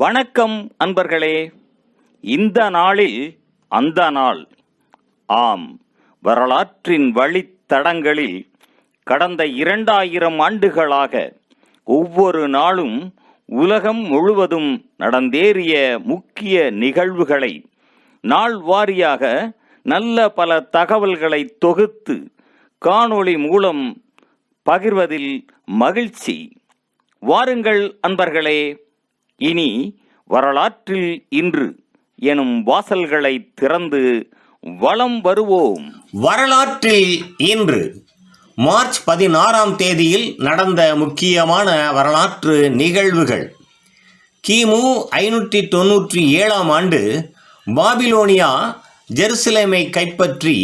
வணக்கம் அன்பர்களே. இந்த நாளில் அந்த நாள். ஆம், வரலாற்றின் வழித்தடங்களில் கடந்த 2000 ஆண்டுகளாக ஒவ்வொரு நாளும் உலகம் முழுவதும் நடந்தேறிய முக்கிய நிகழ்வுகளை நாள் வாரியாக நல்ல பல தகவல்களை தொகுத்து காணொளி மூலம் பகிர்வதில் மகிழ்ச்சி. வாருங்கள் அன்பர்களே, இனி வரலாற்றில் இன்று எனும் வாசல்களை திறந்து வலம் வருவோம். வரலாற்றில் இன்று மார்ச் 16ஆம் தேதியில் நடந்த முக்கியமான வரலாற்று நிகழ்வுகள். கிமு 597ஆம் ஆண்டு பாபிலோனியா ஜெருசலேமை கைப்பற்றி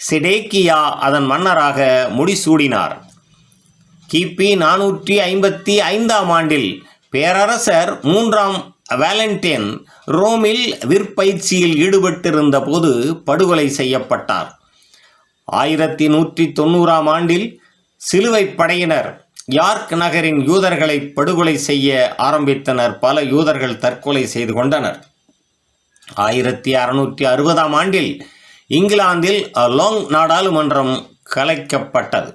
செடேக்கியா அதன் மன்னராக முடிசூடினார். கிபி 455ஆம் ஆண்டில் பேரரசர் 3ஆம் வேலண்டைன் ரோமில் விற்பயிற்சியில் ஈடுபட்டிருந்த போது படுகொலை செய்யப்பட்டார். 1190ஆம் ஆண்டில் சிலுவைப் படையினர் யார்க் நகரின் யூதர்களை படுகொலை செய்ய ஆரம்பித்தனர். பல யூதர்கள் தற்கொலை செய்து கொண்டனர். 1660ஆம் ஆண்டில் இங்கிலாந்தில் லாங் நாடாளுமன்றம் கலைக்கப்பட்டது.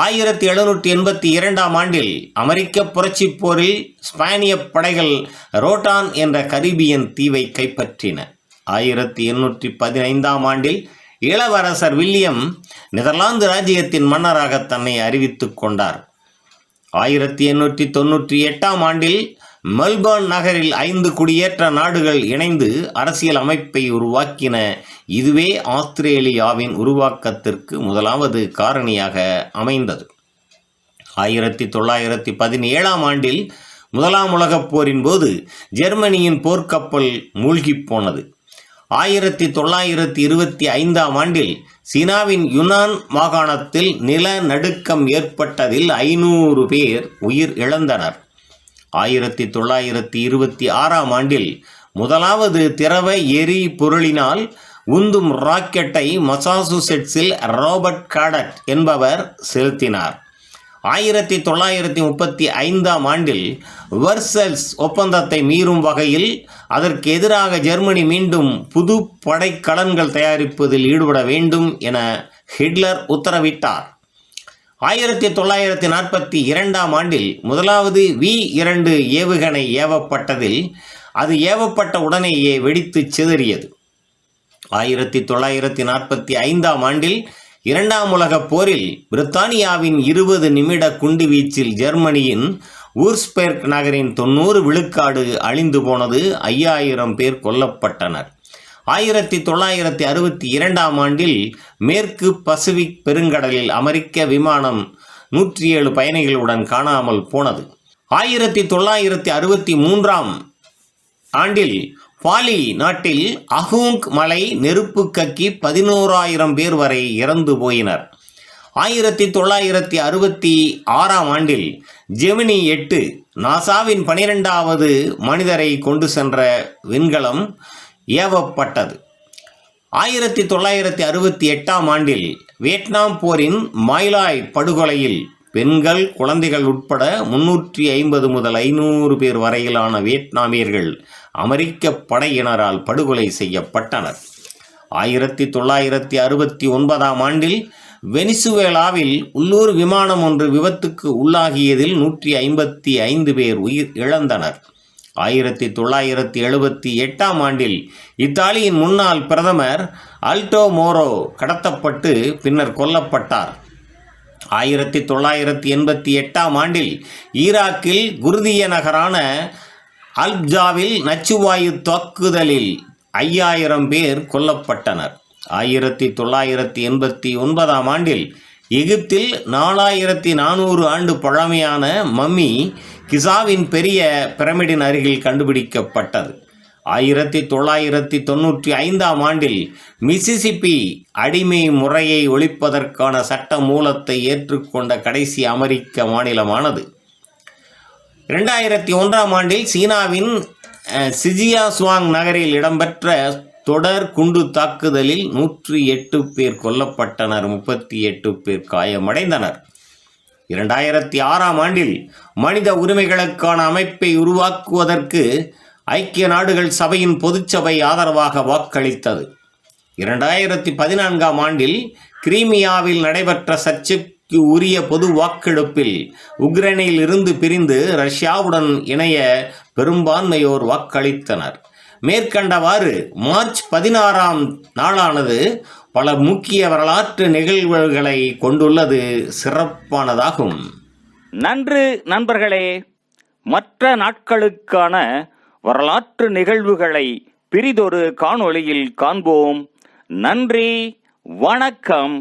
1782ஆம் ஆண்டில் அமெரிக்க புரட்சிப் போரில் ஸ்பானிய படைகள் ரோட்டான் என்ற கரீபியன் தீவை கைப்பற்றின. 1815ஆம் ஆண்டில் இளவரசர் வில்லியம் நெதர்லாந்து ராஜ்யத்தின் மன்னராக தன்னை அறிவித்துக் கொண்டார். 1898ஆம் ஆண்டில் மெல்பர்ன் நகரில் 5 குடியேற்ற நாடுகள் இணைந்து அரசியல் அமைப்பை உருவாக்கின. இதுவே ஆஸ்திரேலியாவின் உருவாக்கத்திற்கு முதலாவது காரணியாக அமைந்தது. 1917ஆம் ஆண்டில் முதலாம் உலகப் போரின் போது ஜெர்மனியின் போர்க்கப்பல் மூழ்கிப் போனது. 1925ஆம் ஆண்டில் சீனாவின் யுனான் மாகாணத்தில் நிலநடுக்கம் ஏற்பட்டதில் 500 பேர் உயிர் இழந்தனர். 1926ஆம் ஆண்டில் முதலாவது திரவ எரிபொருளினால் உந்தும் ராக்கெட்டை மசாசூசெட்ஸில் ராபர்ட் காடட் என்பவர் செலுத்தினார். 1935ஆம் ஆண்டில் வெர்சல்ஸ் ஒப்பந்தத்தை மீறும் வகையில் அதற்கு எதிராக ஜெர்மனி மீண்டும் புது படைக்கலன்கள் தயாரிப்பதில் ஈடுபட வேண்டும் என ஹிட்லர் உத்தரவிட்டார். 1942ஆம் ஆண்டில் முதலாவது V2 ஏவுகணை ஏவப்பட்டதில் அது ஏவப்பட்ட உடனேயே வெடித்து சிதறியது. 1945ஆம் ஆண்டில் 2ஆம் உலகப் போரில் பிரித்தானியாவின் 20 நிமிட குண்டுவீச்சில் ஜெர்மனியின் ஊர்ஸ்பெர்க் நகரின் 90 விழுக்காடு அழிந்து போனது. 5000 பேர் கொல்லப்பட்டனர். 1962ஆம் ஆண்டில் மேற்கு பசிபிக் பெருங்கடலில் அமெரிக்க விமானம் 107 பயணிகளுடன் காணாமல் போனது. 1963ஆம் ஆண்டில் பாலி நாட்டில் அஹூங் மலை நெருப்பு கக்கி 11,000 பேர் வரை இறந்து போயினர். 1966ஆம் ஆண்டில் ஜெமினி 8 நாசாவின் 12வது மனிதரை கொண்டு சென்ற விண்கலம் ஏவப்பட்டது. 1968ஆம் ஆண்டில் வியட்நாம் போரின் மாய்லாய் படுகொலையில் பெண்கள், குழந்தைகள் உட்பட 350 முதல் 500 பேர் வரையிலான வியட்நாமியர்கள் அமெரிக்க படையினரால் படுகொலை செய்யப்பட்டனர். 1969ஆம் ஆண்டில் வெனிசுவேலாவில் உள்ளூர் விமானம் ஒன்று விபத்துக்கு உள்ளாகியதில் 155 பேர் உயிர் இழந்தனர். 1978ஆம் ஆண்டில் இத்தாலியின் முன்னாள் பிரதமர் அல்டோ மோரோ கடத்தப்பட்டு பின்னர் கொல்லப்பட்டார். 1988ஆம் ஆண்டில் ஈராக்கில் குர்திய நகரான அல்ப்ஜாவில் நச்சுவாயு தாக்குதலில் 5000 பேர் கொல்லப்பட்டனர். 1989ஆம் ஆண்டில் எகிப்தில் 4400 ஆண்டு பழமையான மம்மி கிசாவின் பெரிய பிரமிடின் அருகில் கண்டுபிடிக்கப்பட்டது. 1995ஆம் ஆண்டில் மிசிசிப்பி அடிமை முறையை ஒழிப்பதற்கான சட்ட மூலத்தை ஏற்றுக்கொண்ட கடைசி அமெரிக்க மாநிலமானது. 2001ஆம் ஆண்டில் சீனாவின் சிஜியாசுவாங் நகரில் இடம்பெற்ற தொடர் குண்டு தாக்குதலில் 108 பேர் கொல்லப்பட்டனர், 38 பேர் காயமடைந்தனர். 2006ஆம் ஆண்டில் மனித உரிமைகளுக்கான அமைப்பை உருவாக்குவதற்கு ஐக்கிய நாடுகள் சபையின் பொதுச்சபை ஆதரவாக வாக்களித்தது. 2014ஆம் ஆண்டில் கிரீமியாவில் நடைபெற்ற சர்ச்சைக்கு உரிய பொது வாக்கெடுப்பில் உக்ரைனில் இருந்து பிரிந்து ரஷ்யாவுடன் இணைய பெரும்பான்மையோர் வாக்களித்தனர். மேற்கண்டவாறு மார்ச் 16ஆம் நாளானது பல முக்கிய வரலாற்று நிகழ்வுகளை கொண்டுள்ளது சிறப்பானதாகும். நன்று நண்பர்களே. மற்ற நாட்களுக்கான வரலாற்று நிகழ்வுகளை பிரிதொரு காணொளியில் காண்போம். நன்றி, வணக்கம்.